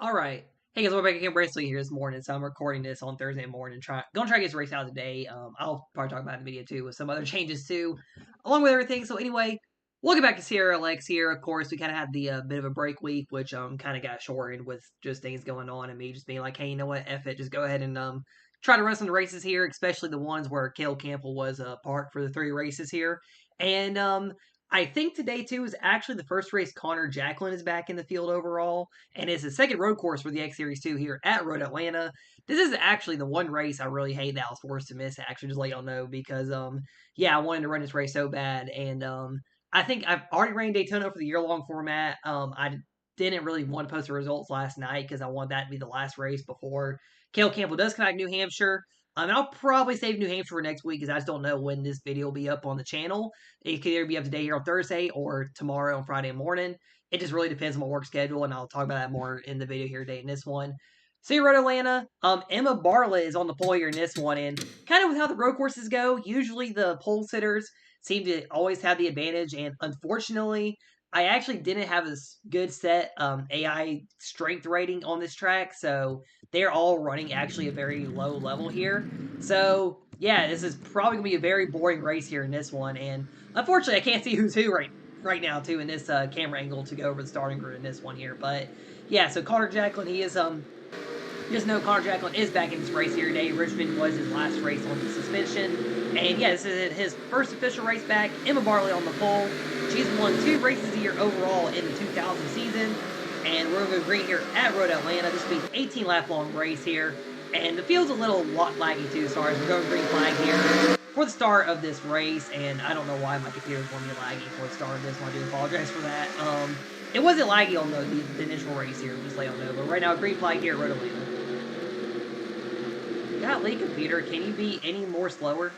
All right. Hey guys, welcome back again. Bracely here this morning. So I'm recording this on Thursday morning. Gonna try to get this race out today. I'll probably talk about it in the video too with some other changes too, along with everything. So anyway, welcome back to CRLX here. Of course, we kind of had the bit of a break week, which kind of got shortened with just things going on and me just being like, hey, you know what, F it, just go ahead and try to run some races here, especially the ones where Cale Campbell was part for the 3 races here. And I think today too is actually the first race Connor Jacklin is back in the field overall, and it's the second road course for the X Series 2 here at Road Atlanta. This is actually the one race I really hate that I was forced to miss, actually, just let y'all know, because, yeah, I wanted to run this race so bad, and, I think I've already ran Daytona for the year-long format. I didn't really want to post the results last night because I want that to be the last race before Cale Campbell does come back to New Hampshire. And I'll probably save New Hampshire for next week because I just don't know when this video will be up on the channel. It could either be up today here on Thursday or tomorrow on Friday morning. It just really depends on my work schedule, and I'll talk about that more in the video here today in this one. So you're at Atlanta. Emma Bartlett is on the pole here in this one, and kind of with how the road courses go, usually the pole sitters seem to always have the advantage, and unfortunately, I actually didn't have a good set AI strength rating on this track, so they're all running actually a very low level here. So yeah, this is probably gonna be a very boring race here in this one, and unfortunately, I can't see who's who right now too in this camera angle to go over the starting grid in this one here. But yeah, so Connor Jacklin, he is just know Connor Jacklin is back in this race here today. Richmond was his last race on the suspension. And yeah, this is his first official race back. Emma Bartlett on the pole. She's won 2 races a year overall in the 2000 season. And we're going to go green here at Road Atlanta. This will be an 18 lap long race here. And the field's a little laggy too, sorry. We're going green flag here for the start of this race. And I don't know why my computer's going to be laggy for the start of this one. I do apologize for that. It wasn't laggy on the initial race here, just let y'all know. But right now, green flag here at Road Atlanta. Golly, computer, can you be any more slower?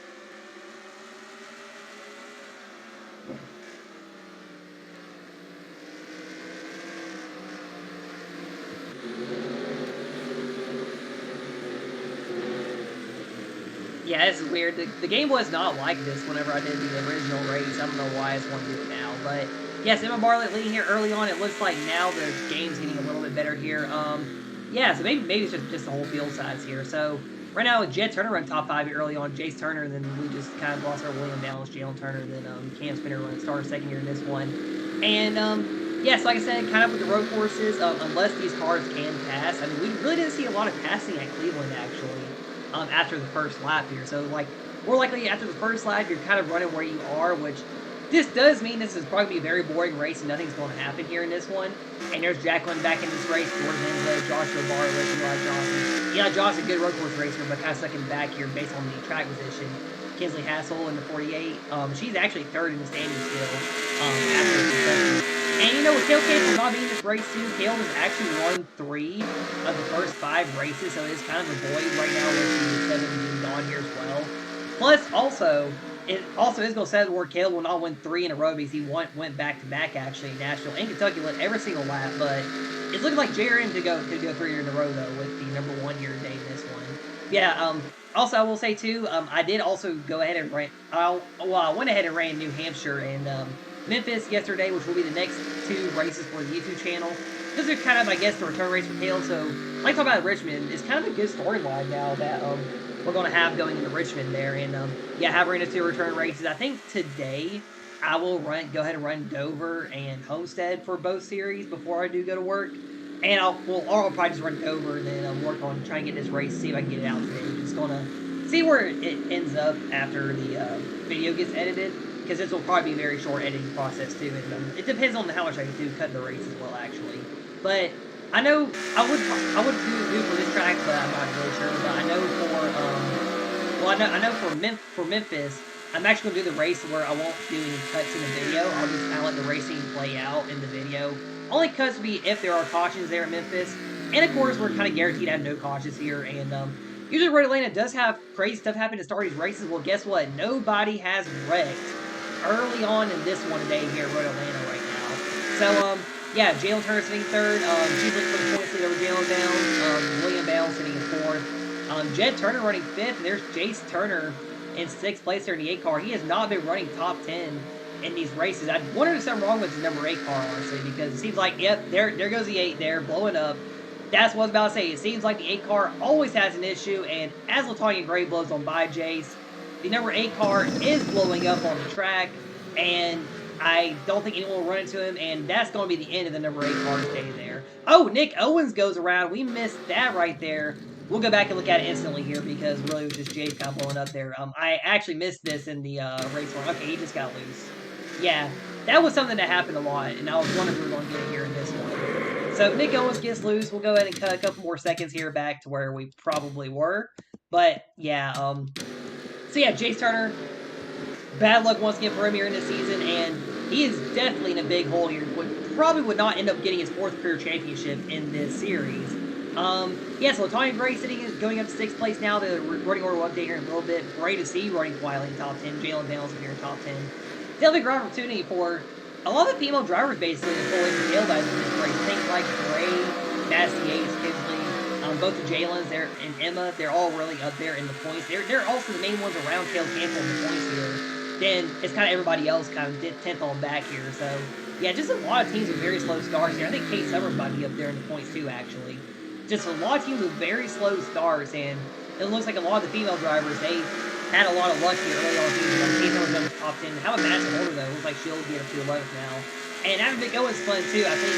Yeah, this is weird. The game was not like this whenever I did the original race. I don't know why I just want to do it now. But yes, Emma Bartlett leading here early on. It looks like now the game's getting a little bit better here. Yeah, so maybe it's just the whole field size here. So right now, Jed Turner run top 5 here early on. Jace Turner, and then we just kind of lost our William Balance, Jalen Turner, and then Cam Spinner running starter second here in this one. And yes, like I said, kind of with the road courses, unless these cars can pass. I mean, we really didn't see a lot of passing at Cleveland actually. After the first lap here. So, like, more likely after the first lap, you're kind of running where you are, which this does mean this is probably going to be a very boring race and nothing's going to happen here in this one. And there's Jacklin back in this race, George Enzo, Joshua Bartlett, Eli Johnson. Eli Johnson, good road course racer, but kind of stuck in back here based on the track position. Kinsley Hassel in the 48. She's actually third in the standings still after the suspension. And you know, with Cale Campbell not being in this race too, Cale has actually won 3 of the first 5 races, so it's kind of a void right now with the 7 being gone here as well. Plus, also, it also is going to say where Cale will not win 3 in a row because he went back-to-back actually in Nashville and Kentucky, led every single lap, but it's looking like JRM could go 3 years in a row though with the number 1 year today in this one. Yeah, also I will say too, I did also go ahead and ran, I went ahead and ran New Hampshire and Memphis yesterday, which will be the next 2 races for the YouTube channel. Those are kind of, I guess, the return race for Cale. So, like talking about Richmond, it's kind of a good storyline now that we're going to have going into Richmond there. And, yeah, have ran 2 return races. I think today I will go ahead and run Dover and Homestead for both series before I do go to work. And I'll probably just run Dover and then work on trying to get this race, see if I can get it out today. Just going to see where it ends up after the video gets edited. Because this will probably be a very short editing process too, and it depends on how much I can do cut the race as well, actually. But I know I would do for this track, but I'm not really sure. But I know for Memphis, I'm actually gonna do the race where I won't do any cuts in the video. I'll just kind of let the racing play out in the video. Only cuts will be if there are cautions there in Memphis, and of course we're kind of guaranteed to have no cautions here. And usually Road Atlanta does have crazy stuff happen to start these races. Well, guess what? Nobody has wrecked early on in this one today here at Road Atlanta right now. So, yeah, Jalen Turner sitting 3rd. She's looking for the points lead over Jalen Downs. William Bell sitting in 4th. Jed Turner running 5th. And there's Jace Turner in 6th place there in the 8 car. He has not been running top 10 in these races. I wonder if there's something wrong with the number 8 car, honestly, because it seems like, yep, there goes the 8 there, blowing up. that's what I was about to say. It seems like the 8 car always has an issue, and as Latonya Gray blows on by Jace, the number 8 car is blowing up on the track, and I don't think anyone will run into him, and that's going to be the end of the number 8 car's day there. Oh, Nick Owens goes around. We missed that right there. We'll go back and look at it instantly here because really it was just Jace kind of blowing up there. I actually missed this in the race one. Okay, he just got loose. Yeah, that was something that happened a lot, and I was wondering if we were going to get it here in this one. So if Nick Owens gets loose, we'll go ahead and cut a couple more seconds here back to where we probably were. But yeah, so yeah, Jace Turner, bad luck once again for him here in this season, and he is definitely in a big hole here. Probably would not end up getting his 4th career championship in this series. Yeah, so Latonya Gray going up to 6th place now. The running order will update here in a little bit. Great to see running quietly in top 10. Jalen Daniels here in top 10. Definitely a great opportunity for a lot of the female drivers basically to pull in the tail guys in this race. Things like Gray, Massey Yates, Kinsley, both the Jalen's there and Emma, they're all really up there in the points. They're also the main ones around Kale Campbell in the points here. Then it's kind of everybody else kind of 10th on back here. So yeah, just a lot of teams with very slow starts here. I think Kate Summers might be up there in the points too, actually. Just a lot of teams with very slow starts, and it looks like a lot of the female drivers, they had a lot of luck here early on in the season. Kate Summers up top 10. How about Madison Holder, though? It looks like she'll get up to 11th now. And having Nick Owens fun, too. I think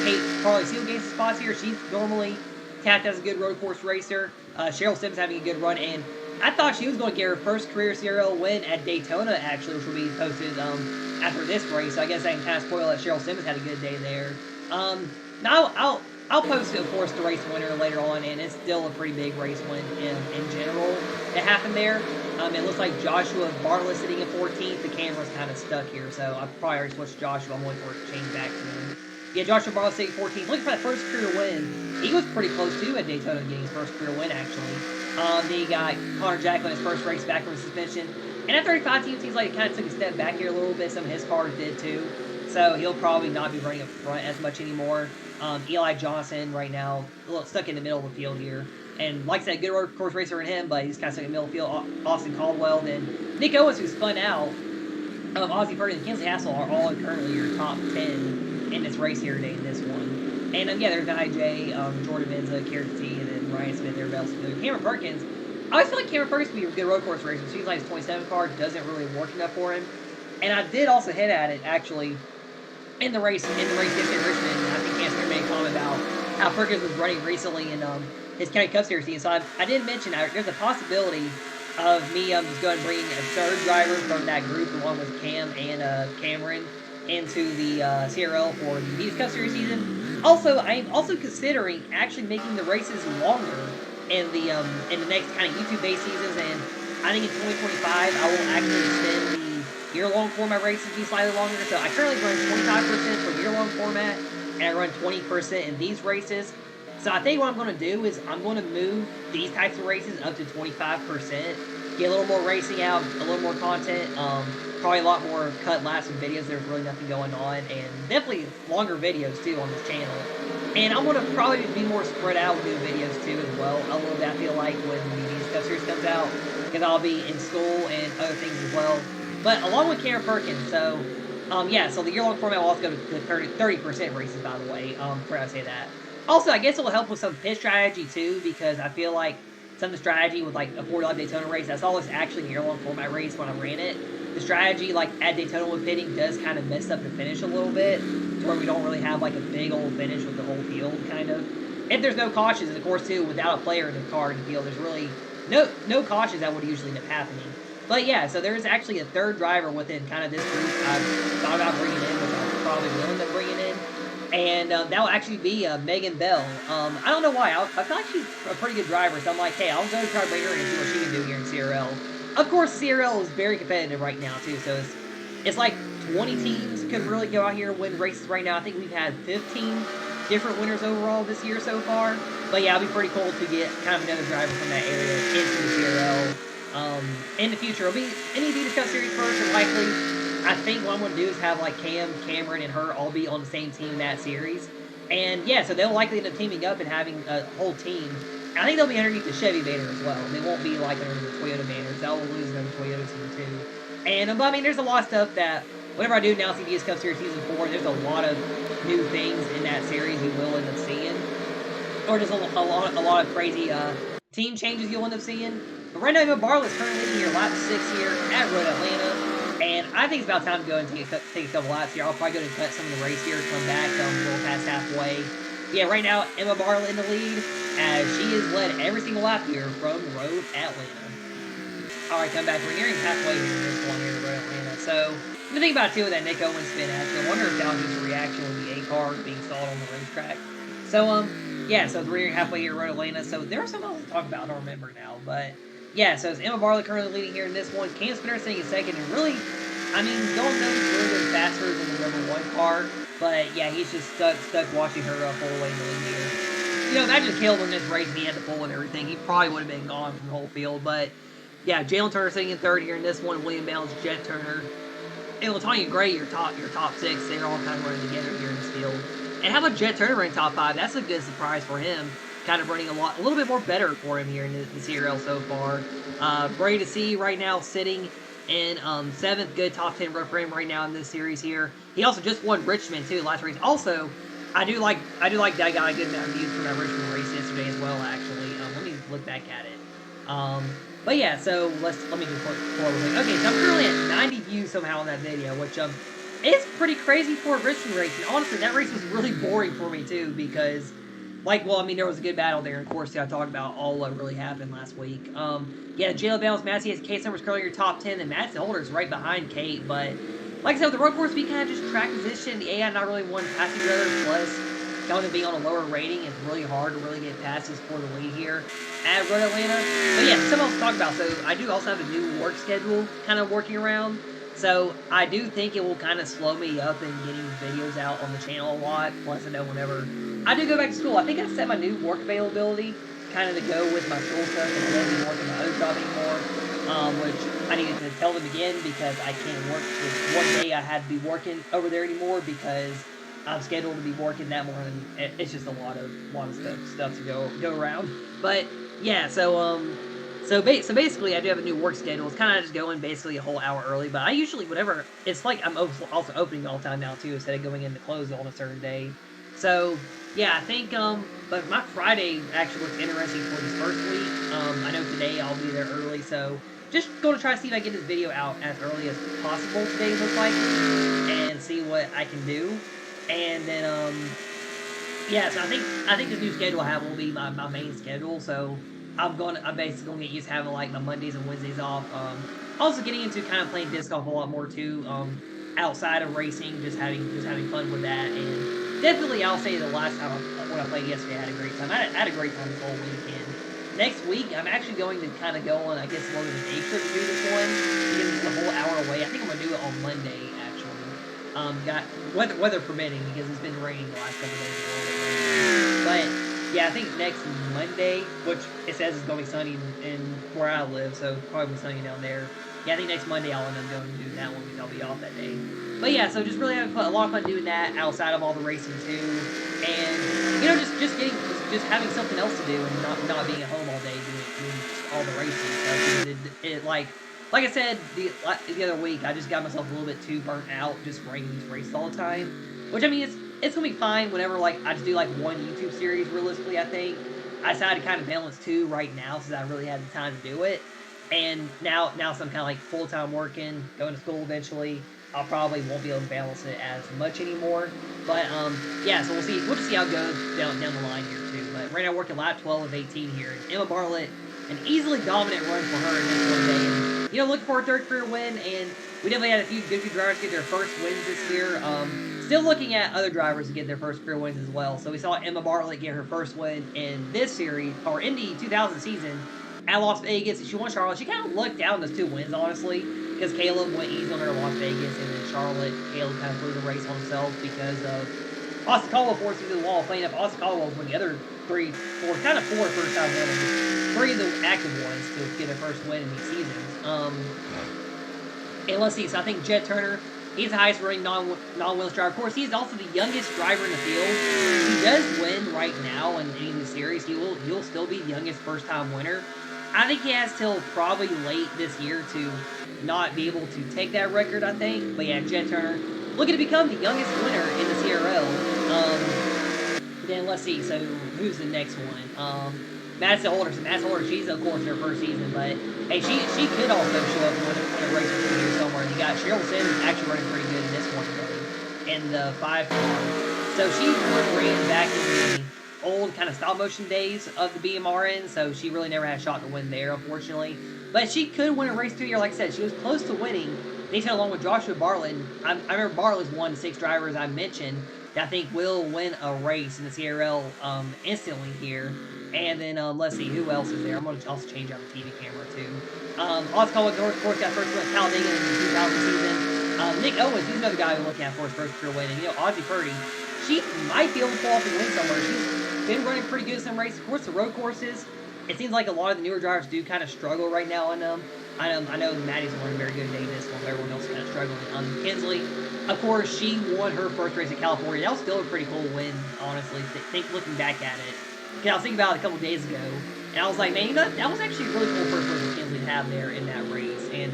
Kate Carly Seal gains some spots here. She's normally tapped as a good road course racer. Cheryl Sims having a good run, and I thought she was going to get her first career CRL win at Daytona, actually, which will be posted after this race. So I guess I can kind of spoil that Cheryl Sims had a good day there. Now I'll post, of course, the race winner later on, and it's still a pretty big race win in general that happened there. It looks like Joshua Bartlett sitting in 14th. The camera's kind of stuck here, so I've probably already switched Joshua. I'm waiting for it to change back to him. Yeah, Joshua Bartlett sitting 14th. Looking for that first career win. He was pretty close, too, at Daytona getting his first career win, actually. Then you got Connor Jacklin, his first race back from suspension. And at 35 team, seems like it kind of took a step back here a little bit. Some of his cars did, too. So he'll probably not be running up front as much anymore. Eli Johnson right now, a little stuck in the middle of the field here. And like I said, good road course racer in him, but he's kind of stuck in the middle of the field. Austin Caldwell, then Nick Owens, who's spun out. Ozzie Purdy and Kinsley Hassel are all currently your top 10 in this race here today in this one. And yeah, there's IJ, Jordan Menza, Carrot T, and then Ryan Smith there, Bell Smith. Cameron Perkins, I always feel like Cameron Perkins would be a good road course racer. Seems like his 27 car doesn't really work enough for him. And I did also hit at it, actually, in the race yesterday in Richmond. I think Cancer made a comment about how Perkins was running recently in his County Cup Series team. So I did mention there's a possibility of me just going and bringing a third driver from that group along with Cam and Cameron into the CRL for the Beats Cup Series season. Also, I'm also considering actually making the races longer in the next kind of YouTube-based seasons, and I think in 2025 I will actually extend the year-long format races to be slightly longer. So I currently run 25% for year-long format, and I run 20% in these races. So I think what I'm going to do is I'm going to move these types of races up to 25%, get a little more racing out, a little more content, probably a lot more cut laps and videos. There's really nothing going on, and definitely longer videos too on this channel. And I'm going to probably be more spread out with new videos too as well. A little bit I feel like when the Cup Series comes out, because I'll be in school and other things as well. But along with Cameron Perkins, so yeah, so the year-long format will also go to 30% races, by the way. Before I say that. Also, I guess it will help with some pit strategy too, because I feel like some of the strategy with like a 4-lap Daytona race, that's always actually a year-long format race when I ran it. The strategy like at Daytona with pitting does kind of mess up the finish a little bit, to where we don't really have like a big old finish with the whole field kind of. If there's no cautions, and of course too, without a player in the car in the field, there's really no cautions that would usually end up happening. But yeah, so there's actually a third driver within kind of this group I've thought about bringing in, which I'm probably willing to bring it in. And that will actually be Megan Bell. I don't know why. I feel like she's a pretty good driver, so I'm like, hey, I'll go try to bring her in and see what she can do here in CRL. Of course, CRL is very competitive right now, too, so it's like 20 teams could really go out here and win races right now. I think we've had 15 different winners overall this year so far. But yeah, it'll be pretty cool to get kind of another driver from that area into the CRL. In the future, it'll be any Beats Cup Series first, or likely. I think what I'm going to do is have like Cam, Cameron, and her all be on the same team in that series. And yeah, so they'll likely end up teaming up and having a whole team. And I think they'll be underneath the Chevy banner as well. They won't be like under the Toyota banner, so they'll lose another Toyota team too. And I mean, there's a lot of stuff that whenever I do announce the Beats Cup Series Season 4, there's a lot of new things in that series you will end up seeing. or just a lot of crazy team changes you'll end up seeing. But right now, Emma Barlett's currently leading here, lap 6 here at Road Atlanta. And I think it's about time to go and take a couple laps here. I'll probably go and cut some of the race here, come back, a little past halfway. Yeah, right now, Emma Barlett in the lead, as she has led every single lap here from Road Atlanta. Alright, come back. We're nearing halfway here in this one here at Road Atlanta. So, the thing about it, too, with that Nick Owens spin, actually, I wonder if that was just a reaction with the A car being stalled on the racetrack. So, yeah, so we're nearing halfway here at Road Atlanta. So, there was something else to talk about. I don't remember now, but yeah, so it's Emma Barlett currently leading here in this one. Cam Spinner sitting in second, and really, I mean, don't know he's really good faster than the number 1 car, but yeah, he's just stuck watching her pull away in the lead here. You know, imagine Caleb in this race and he had to pull and everything. He probably would have been gone from the whole field, but yeah, Jalen Turner sitting in third here in this one. William Bowles, Jet Turner, and Latanya Gray, your top 6. They're all kind of running together here in this field. And how about Jet Turner running top 5? That's a good surprise for him. Kind of running a little bit more better for him here in the CRL so far. Great to see right now sitting in 7th. Good top 10 run for him right now in this series here. He also just won Richmond too last race. Also, I do like that I got a good amount of views from that Richmond race yesterday as well. Actually, let me look back at it. But yeah, so let me just pull over. Okay, so I'm currently at 90 views somehow on that video, which is pretty crazy for a Richmond race. And honestly, that race was really boring for me too because, well, I mean, there was a good battle there. Of course, I talked about all what really happened last week. Yeah, Jalen Bowles, Massey has Kate Summers currently your top 10, and Madison Holder's right behind Kate. But like I said, with the road course being kind of just track position, the AI not really one passing rather, plus kind of being on a lower rating, it's really hard to really get passes for the lead here at Road Atlanta. But yeah, something else to talk about. So I do also have a new work schedule kind of working around. So I do think it will kind of slow me up in getting videos out on the channel a lot. Plus, I know whenever I do go back to school, I think I set my new work availability kind of to go with my school stuff and I don't work in my other job anymore, which I needed to tell them again because I can't work. One day I had to be working over there anymore because I'm scheduled to be working that morning. It's just a lot of stuff to go around. But yeah, so basically, I do have a new work schedule. It's kind of just going basically a whole hour early. But I usually, whatever, it's like I'm also opening all the time now, too, instead of going into close on a certain day. So, yeah, I think, but my Friday actually looks interesting for this first week. I know today I'll be there early, so just going to try to see if I get this video out as early as possible today, looks like, and see what I can do. And then, yeah, so I think this new schedule I have will be my main schedule, so I'm basically gonna get used to having like my Mondays and Wednesdays off. Also getting into kind of playing disc golf a lot more too. Outside of racing, just having fun with that. And definitely, I'll say the last time when I played yesterday, I had a great time. I had a great time this whole weekend. Next week, I'm actually going to kind of go on, I guess, more of a day trip to do this one because it's a whole hour away. I think I'm gonna do it on Monday actually. Got weather permitting because it's been raining the last couple of days. But yeah, I think next Monday, which it says is going to be sunny in where I live, so probably sunny down there. Yeah, I think next Monday I'll end up going to do that one because I'll be off that day. But yeah, so just really having a lot of fun doing that outside of all the racing too, and you know just having something else to do and not being at home all day doing all the racing stuff. It like I said the other week, I just got myself a little bit too burnt out just writing these races all the time. Which I mean, it's gonna be fine whenever like I just do like one YouTube series. Realistically, I think I decided to kind of balance two right now since I really had the time to do it. And now since I'm kind of like full time working, going to school eventually, I'll probably won't be able to balance it as much anymore. But yeah, so we'll see. We'll just see how it goes down the line here too. But right now, working lap 12 of 18 here, and Emma Barlett, an easily dominant run for her in this one day. And, you know, looking for a third career win, and we definitely had a few good drivers get their first wins this year. Still looking at other drivers to get their first career wins as well. So we saw Emma Bartlett get her first win in this series, or in the 2000 season at Las Vegas. She won Charlotte. She kind of lucked out in those two wins, honestly, because Caleb went easy on her Las Vegas, and then Charlotte, Caleb kind of threw the race on himself because of Austin Caldwell forced him to the wall, playing up Austin Caldwell when the other four first-time winners, 3 of the active ones to get their first win in these seasons. And let's see, so I think Jet Turner, he's the highest rated non-wheels driver. Of course, he's also the youngest driver in the field. He does win right now in any of the series. He'll still be the youngest first-time winner. I think he has till probably late this year to not be able to take that record, I think. But yeah, Jet Turner looking to become the youngest winner in the CRL. then let's see. So who's the next one? Madison Holder. So Madison Holder, she's of course in her first season, but hey, she could also show up when a race or two here somewhere. And you got Cheryl Sims actually running pretty good in this one today, in the 5 car. So she ran back in the old kind of stop motion days of the BMRN, so she really never had a shot to win there, unfortunately. But she could win a race through here, like I said. She was close to winning. They said along with Joshua Bartlett. I remember Bartlett's one of 6 drivers I mentioned that I think will win a race in the CRL instantly here. And then let's see who else is there. I'm gonna also change out the TV camera too. Oscar North, of course, got first win at Talladega in the 2000 season. Nick Owens, he's another guy we're looking at for his first career win. And you know, Ozzy Purdy, she might be able to pull off and win somewhere. She's been running pretty good in some races. Of course, the road courses, it seems like a lot of the newer drivers do kind of struggle right now on them. I know Maddie's running very good today in this one, but everyone else is kind of struggling. Kinsley, of course, she won her first race in California. That was still a pretty cool win, honestly. Looking back at it, I was thinking about it a couple days ago, and I was like, man, you know, that was actually a really cool first race for Kinsley to have there in that race. And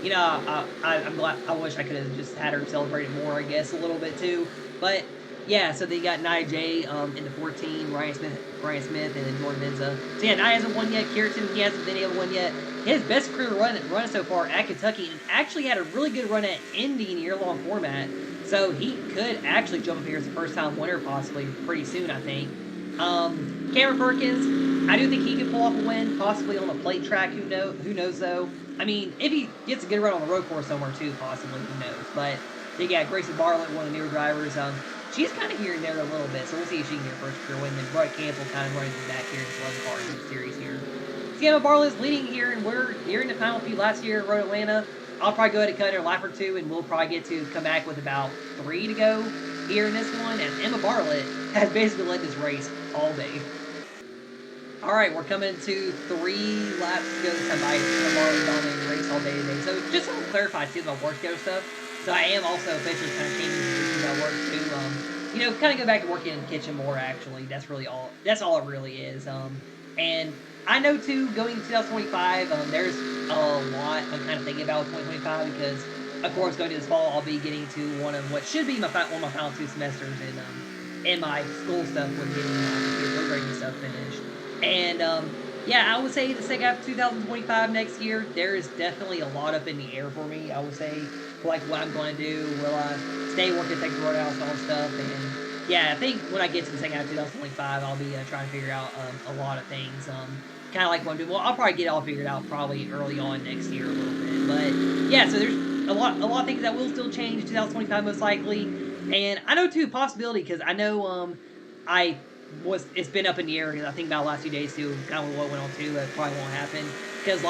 you know, I'm glad. I wish I could have just had her celebrate it more, I guess, a little bit too. But yeah, so they got Nia J in the 14, Ryan Smith, and then Jordan Menza. So yeah, Nia hasn't won yet. Kierton, he hasn't been able to win yet. His best career run so far at Kentucky, and actually had a really good run at Indy in a year-long format. So he could actually jump up here as a first-time winner, possibly pretty soon, I think. Cameron Perkins, I do think he could pull off a win, possibly on a plate track. Who knows though? I mean, if he gets a good run on the road course somewhere too, possibly, who knows? But they got Gracie Bartlett, one of the newer drivers. She's kind of here and there a little bit, so we'll see if she can get her first career win. Then Brett Campbell kind of running back here in this 11 cars in the series here. Emma Bartlett's leading here, and we're nearing the final few laps here at Road Atlanta. I'll probably go ahead and cut her a lap or two, and we'll probably get to come back with about 3 to go here in this one. And Emma Bartlett has basically led this race all day. All right, we're coming to 3 laps to go this time by Emma Bartlett dominating the race all day today. So just to clarify too about work schedule stuff. So I am also officially kind of changing the positions I work too. You know, kind of go back to working in the kitchen more. Actually, that's all it really is. And I know too, going into 2025, there's a lot I'm kind of thinking about with 2025 because, of course, going to this fall, I'll be getting to one of what should be one of my final 2 semesters in my school stuff with getting my programming stuff finished. And yeah, I would say the second half of 2025 next year, there is definitely a lot up in the air for me. I would say, like, what I'm going to do. Will I stay working at Texas Roadhouse and all stuff? And yeah, I think when I get to the second half of 2025, I'll be trying to figure out a lot of things. Kind of like what I'm doing. Well, I'll probably get it all figured out probably early on next year a little bit. But yeah, so there's a lot of things that will still change in 2025 most likely. And I know too, possibility, because I know it's been up in the air, because I think about the last few days too, kind of what went on too, that probably won't happen. Because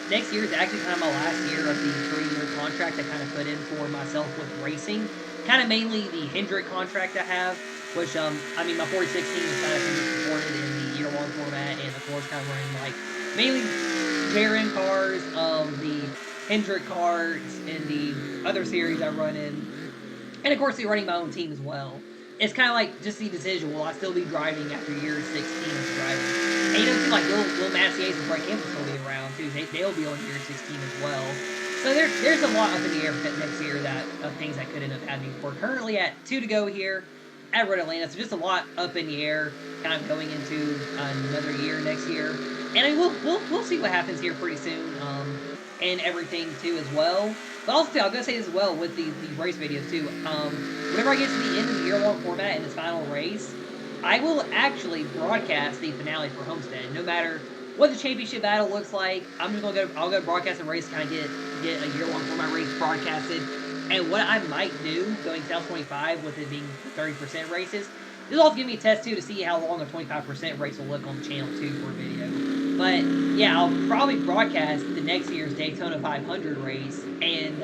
next year is actually kind of my last year of the 3-year contract I kind of put in for myself with racing. Kind of mainly the Hendrick contract I have, which, I mean, my 4016 is kind of Hendrick supported in the year-long format, and of course kind of running, like, mainly JRN cars, the Hendrick cars, and the other series I run in. And of course, running my own team as well. It's kind of like just the decision, will I still be driving after year 16 of driving? And you know, too, like Will Massier and Brett Campbell will be around too. They'll be on year 16 as well. So there's a lot up in the air next year of things that could end up happening. We're currently at 2 to go here at Road Atlanta, so just a lot up in the air, kind of going into another year next year. And I mean, we'll see what happens here pretty soon, and everything too as well. But also, I'm gonna say this as well with the race videos too. Whenever I get to the end of the year-long format in this final race, I will actually broadcast the finale for Homestead. No matter what the championship battle looks like, I'll go broadcast the race, kind of get a year-long format race broadcasted. And what I might do going to 2025 with it being 30% races, this will also give me a test too to see how long a 25% race will look on the channel too for a video. But yeah, I'll probably broadcast the next year's Daytona 500 race, and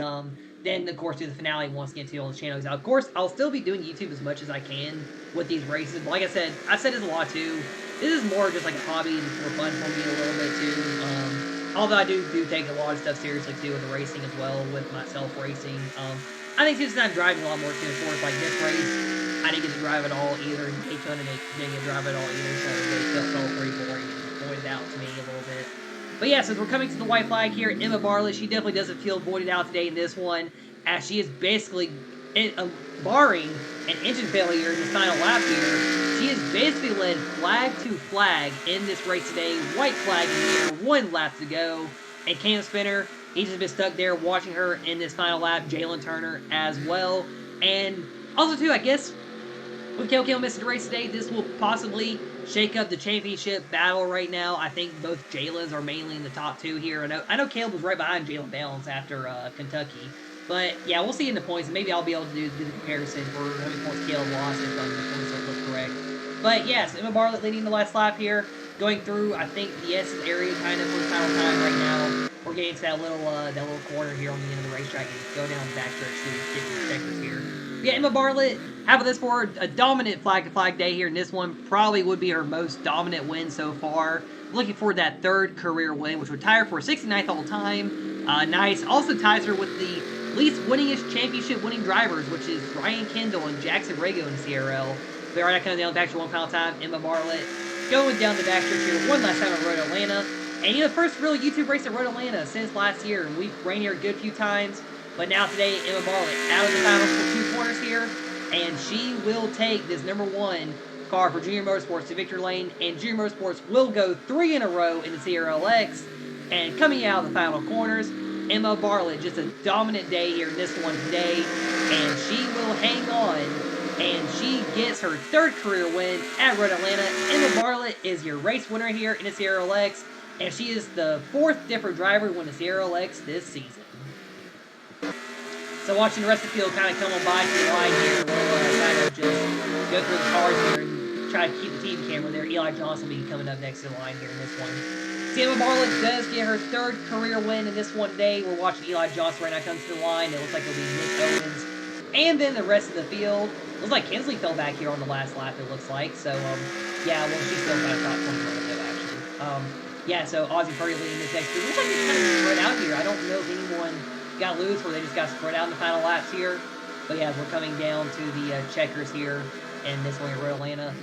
then of course do the finale once again to all the channels. Now, of course, I'll still be doing YouTube as much as I can with these races. But like I said this a lot too. This is more just like a hobby and for fun for me a little bit too. Although I do take a lot of stuff seriously too with the racing as well, with myself racing. I think since I'm driving a lot more too, of course, like this race, I didn't get to drive at all either. And Daytona didn't get to drive at all either, so they felt pretty boring and pointed out to me a little bit. But yeah, since we're coming to the white flag here, Emma Bartlett, she definitely doesn't feel voided out today in this one, as she is basically barring an engine failure in the final lap here, she has basically led flag to flag in this race today. White flag in the air, 1 lap to go. And Cam Spinner, he's just been stuck there watching her in this final lap. Jalen Turner as well. And also, too, I guess with Kale missing the race today, this will possibly shake up the championship battle right now. I think both Jalen's are mainly in the top 2 here. I know Caleb was right behind Jalen Balance after Kentucky. But yeah, we'll see in the points. Maybe I'll be able to do the comparison for how many points Caleb lost if the points don't look correct. But yes, Emma Bartlett leading the last lap here, going through I think the S's area kind of for the final time right now. We're getting to that little corner here on the end of the racetrack and go down the backstretch to get to the checkers here. Yeah, Emma Bartlett, how about this for a dominant flag-to-flag day here in this one? Probably would be her most dominant win so far. Looking for that 3rd career win, which would tie her for 69th all time. Nice. Also ties her with the least winningest championship winning drivers, which is Ryan Kendall and Jackson Rago in the CRL. But right now, coming down the backstretch one final time, Emma Bartlett going down the backstretch here one last time at Road Atlanta. And the first real YouTube race at Road Atlanta since last year, and we've ran here a good few times. But now today, Emma Bartlett out of the finals for 2 corners here, and she will take this #1 car for Junior Motorsports to victory lane, and Junior Motorsports will go 3 in a row in the CRLX. And coming out of the final corners, Emma Bartlett, just a dominant day here in this one today, and she will hang on, and she gets her 3rd career win at Road Atlanta. Emma Bartlett is your race winner here in the CRLX, and she is the 4th different driver to win the CRLX this season. So watching the rest of the field kind of come on by to the line here, we'll kind of just go through the cars here and try to keep the team camera there. Eli Johnson will be coming up next to the line here in this one. Emma Bartlett does get her 3rd career win in this one today. We're watching Eli Johnson right now come to the line. It looks like it'll be Nick Owens. And then the rest of the field. Looks like Kinsley fell back here on the last lap, it looks like. So, yeah, well, she's still kind of top 20 though, actually. Yeah, so Ozzie Purdy leading this next group. Looks like it's kind of spread out here. I don't know if anyone got loose where they just got spread out in the final laps here. But yeah, we're coming down to the checkers here in this one at Road Atlanta.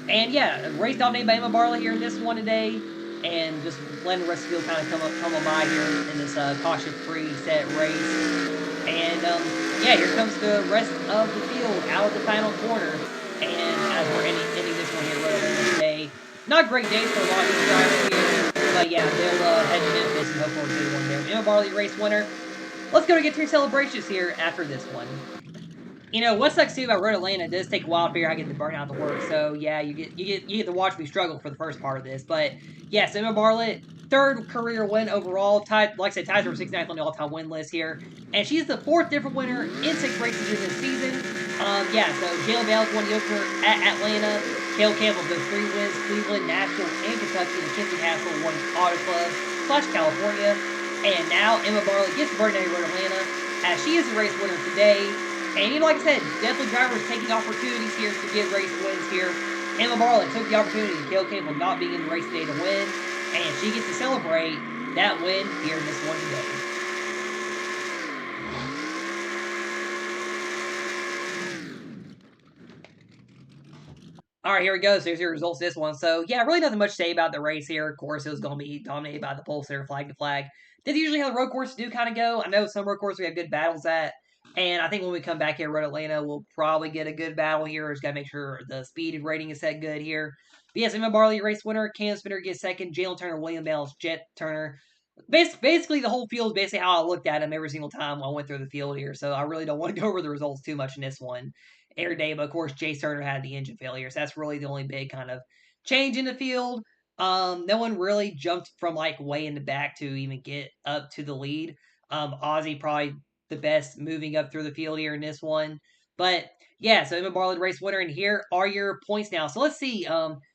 And yeah, race dominated by Emma Bartlett here in this one today. And just letting the rest of the field kind of come on by here in this caution-free set race. And yeah, here comes the rest of the field out of the final corner. And as we're ending this one here at Road Atlanta today, not great days for a lot of these drivers here. But yeah, they'll head to Memphis and hope for a good one there. Emma Bartlett, race winner. Let's go to get 2 celebrations here after this one. What sucks too about Road Atlanta, it does take a while to figure out how to get the burnout to work. So yeah, you get to watch me struggle for the first part of this. But yes, Emma Bartlett, 3rd career win overall. Tied, like I said, ties her 69th on the all-time win list here. And she's the 4th different winner in 6 races in this season. Yeah, so Jalen Bales won the opener at Atlanta. Cale Campbell goes 3 wins, Cleveland, Nashville, and Kentucky. And Kinsley Hassel won Auto Club / California. And now Emma Bartlett gets the birthday at Road Atlanta, as she is the race winner today. And like I said, definitely drivers taking opportunities here to get race wins here. Emma Bartlett took the opportunity of Cale Campbell not being in the race today to win, and she gets to celebrate that win here in this one today. All right, here we go. So here's your results of this one. So yeah, really nothing much to say about the race here. Of course, it was going to be dominated by the pole sitter, flag to flag. That's usually how the road courses do kind of go. I know some road courses we have good battles at. And I think when we come back here at Road Atlanta, we'll probably get a good battle here. Just got to make sure the speed rating is set good here. But yes, Emma Bartlett, race winner. Cam Spinner gets 2nd. Jalen Turner, William Bales, Jet Turner. Basically, the whole field is basically how I looked at him every single time I went through the field here. So I really don't want to go over the results too much in this one every day. But of course, Jace Turner had the engine failure. So that's really the only big kind of change in the field. No one really jumped from like way in the back to even get up to the lead. Ozzy probably the best moving up through the field here in this one. But yeah, so Emma Bartlett, race winner, and here are your points now. So let's see.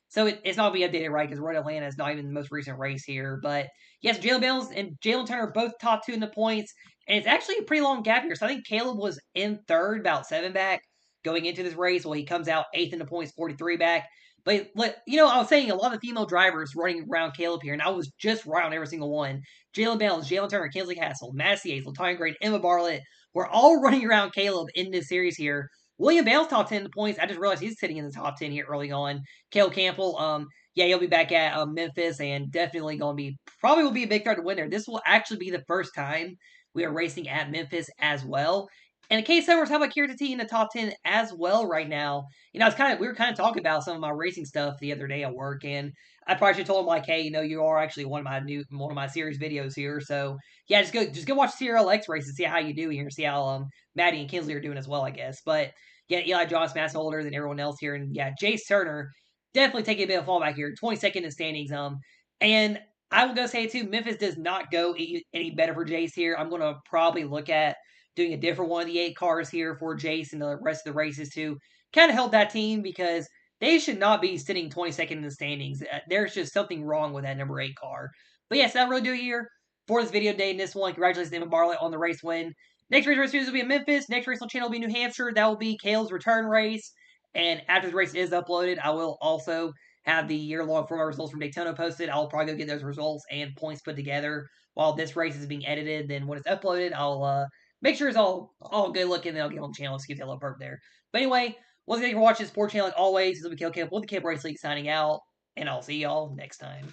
So it's not going to be updated, right? Because Road Atlanta is not even the most recent race here. But yes, Jalen Bales and Jalen Turner are both top 2 in the points. And it's actually a pretty long gap here. So I think Caleb was in 3rd, about 7 back going into this race. Well, he comes out 8th in the points, 43 back. But, I was saying a lot of female drivers running around Caleb here, and I was just right on every single one. Jalen Bales, Jalen Turner, Kinsley Hassel, Massey Yates, Latonya Green, Emma Bartlett. We're all running around Caleb in this series here. William Bales top 10 points. I just realized he's sitting in the top 10 here early on. Cale Campbell, yeah, he'll be back at Memphis and definitely going to be, probably will be a big threat to win there. This will actually be the first time we are racing at Memphis as well. And the K7ers have a character T in the top 10 as well right now. It's we were kind of talking about some of my racing stuff the other day at work, and I probably should have told him like, hey, you are actually one of my series videos here. So yeah, just go watch CRLX races, see how you do here, see how Maddie and Kinsley are doing as well, I guess. But yeah, Eli John's mass older than everyone else here, and yeah, Jace Turner definitely taking a bit of fallback here, 22nd in standings. And I will go say too, Memphis does not go any better for Jace here. I'm gonna probably look at doing a different one of the 8 cars here for Jace and the rest of the races to kind of help that team because they should not be sitting 22nd in the standings. There's just something wrong with that number 8 car. But yes, that really do it here for this video day. And this one, congratulations to Emma Barlett on the race win. Next race will be in Memphis. Next race on channel will be New Hampshire. That will be Kale's return race. And after the race is uploaded, I will also have the year-long format results from Daytona posted. I'll probably go get those results and points put together while this race is being edited. Then when it's uploaded, I'll make sure it's all good looking, then I'll get on the channel. Excuse that little burp there. But anyway, once again, thank you for watching the Sport Channel. Like always, this will be Caleb with the Camp Race League signing out, and I'll see y'all next time.